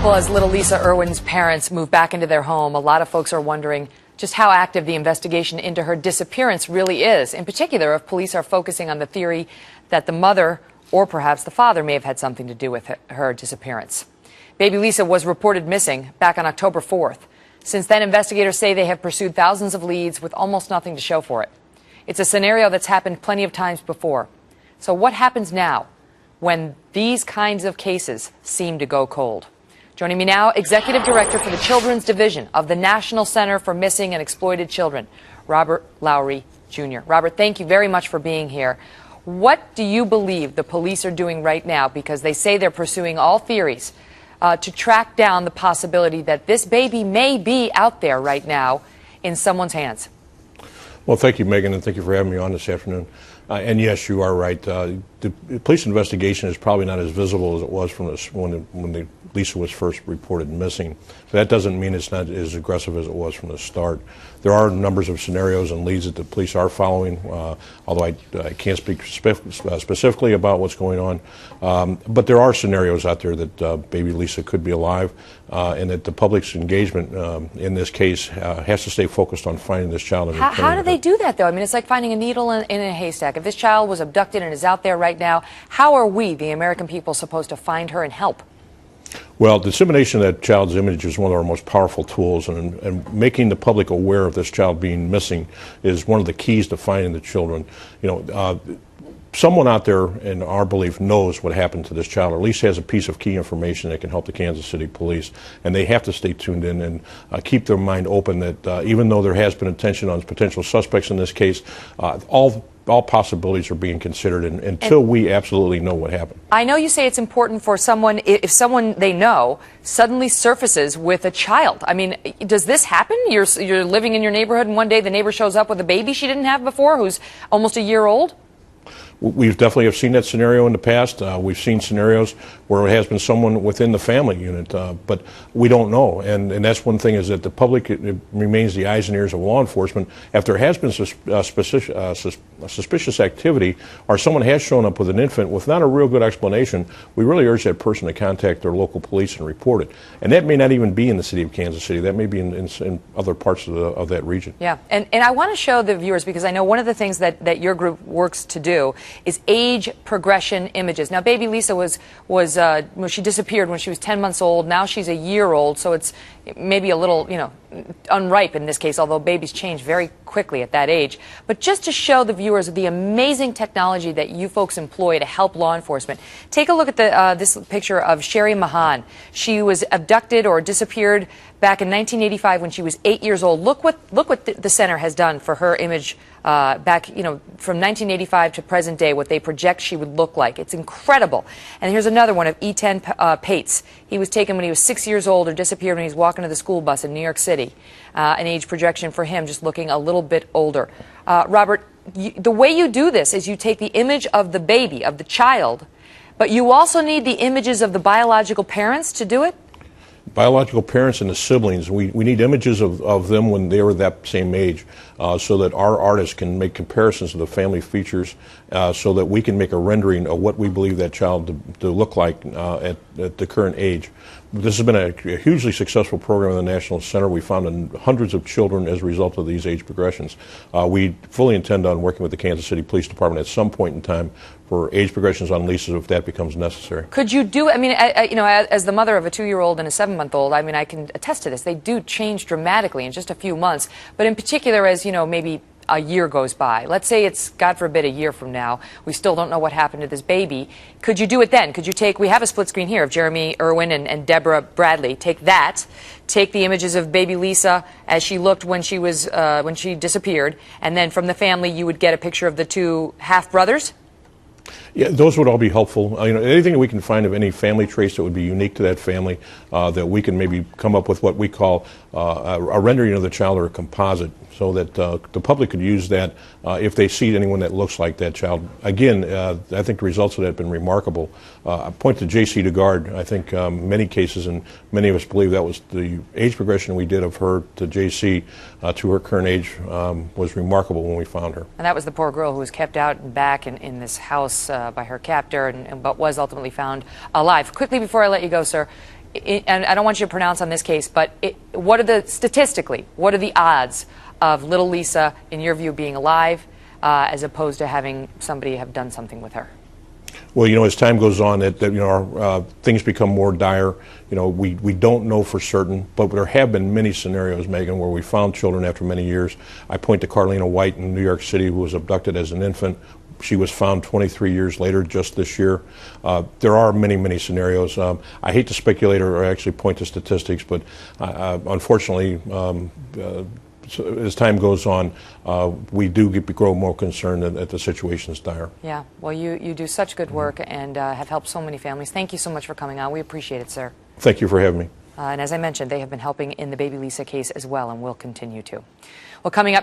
Well, as little Lisa Irwin's parents move back into their home, a lot of folks are wondering just how active the investigation into her disappearance really is. In particular, if police are focusing on the theory that the mother or perhaps the father may have had something to do with her disappearance. Baby Lisa was reported missing back on October 4th. Since then, investigators say they have pursued thousands of leads with almost nothing to show for it. It's a scenario that's happened plenty of times before. So what happens now when these kinds of cases seem to go cold? Joining me now, Executive Director for the Children's Division of the National Center for Missing and Exploited Children, Robert Lowry, Jr. Robert, thank you very much for being here. What do you believe the police are doing right now? Because they say they're pursuing all theories to track down the possibility that this baby may be out there right now in someone's hands. Well, thank you, Megan, and thank you for having me on this afternoon. And yes, you are right. The police investigation is probably not as visible as it was from when Lisa was first reported missing. So that doesn't mean it's not as aggressive as it was from the start. There are numbers of scenarios and leads that the police are following, although I can't speak specifically about what's going on. But there are scenarios out there that baby Lisa could be alive, and that the public's engagement in this case has to stay focused on finding this child. And how do they do that, though? I mean, it's like finding a needle in a haystack. If this child was abducted and is out there right now, how are we, the American people, supposed to find her and help? Well, dissemination of that child's image is one of our most powerful tools, and making the public aware of this child being missing is one of the keys to finding the children. You know, someone out there, in our belief, knows what happened to this child, or at least has a piece of key information that can help the Kansas City Police, and they have to stay tuned in and keep their mind open that even though there has been attention on potential suspects in this case, all possibilities are being considered until we absolutely know what happened. I know you say it's important for someone, if someone they know suddenly surfaces with a child. I mean, does this happen? You're living in your neighborhood and one day the neighbor shows up with a baby she didn't have before who's almost a year old? We definitely have seen that scenario in the past. We've seen scenarios where it has been someone within the family unit, but we don't know. And that's one thing, is that the public it remains the eyes and ears of law enforcement. If there has been suspicious activity, or someone has shown up with an infant with not a real good explanation, we really urge that person to contact their local police and report it. And that may not even be in the city of Kansas City. That may be in other parts of that region. Yeah, and I want to show the viewers, because I know one of the things that your group works to do is age progression images. Now, baby Lisa she disappeared when she was 10 months old. Now she's a year old, so it's maybe a little, unripe in this case, although babies change very quickly at that age. But just to show the viewers the amazing technology that you folks employ to help law enforcement, take a look at this picture of Sherry Mahan. She was abducted or disappeared back in 1985 when she was 8 years old. Look what the center has done for her image back, from 1985 to present day, what they project she would look like. It's incredible. And here's another one of E10 Pates. He was taken when he was 6 years old, or disappeared when he was walking to the school bus in New York City. An age projection for him, just looking a little bit older. Robert, the way you do this is you take the image of the baby, of the child, but you also need the images of the biological parents to do it? Biological parents and the siblings, we need images of them when they were that same age, so that our artists can make comparisons of the family features, so that we can make a rendering of what we believe that child to look like at the current age. This has been a hugely successful program in the National Center. We found hundreds of children as a result of these age progressions. We fully intend on working with the Kansas City Police Department at some point in time for age progressions on Lisa if that becomes necessary. Could you do it? I mean, as the mother of a 2-year-old and a 7-month-old, I mean, I can attest to this. They do change dramatically in just a few months. But in particular, as maybe a year goes by. Let's say it's, God forbid, a year from now. We still don't know what happened to this baby. Could you do it then? Could you we have a split screen here of Jeremy Irwin and Deborah Bradley. Take the images of baby Lisa as she looked when she disappeared, and then from the family you would get a picture of the two half-brothers? Yeah, those would all be helpful. Anything that we can find of any family trace that would be unique to that family, that we can maybe come up with what we call a rendering of the child, or a composite, so that the public could use that if they see anyone that looks like that child. Again, I think the results of that have been remarkable. I point to J.C. DeGard. I think many cases, and many of us believe that was the age progression we did of her to J.C. To her current age was remarkable when we found her. And that was the poor girl who was kept out and back in this house by her captor, but was ultimately found alive. Quickly, before I let you go, sir, and I don't want you to pronounce on this case, but statistically, what are the odds of little Lisa, in your view, being alive as opposed to having somebody have done something with her? Well, as time goes on, things become more dire. We don't know for certain, but there have been many scenarios, Megan, where we found children after many years. I point to Carlina White in New York City, who was abducted as an infant. She was found 23 years later, just this year. There are many, many scenarios. I hate to speculate or actually point to statistics, but unfortunately, so as time goes on, we do grow more concerned that the situation is dire. Yeah, well, you do such good work and have helped so many families. Thank you so much for coming on. We appreciate it, sir. Thank you for having me. And as I mentioned, they have been helping in the baby Lisa case as well, and will continue to. Well, coming up next.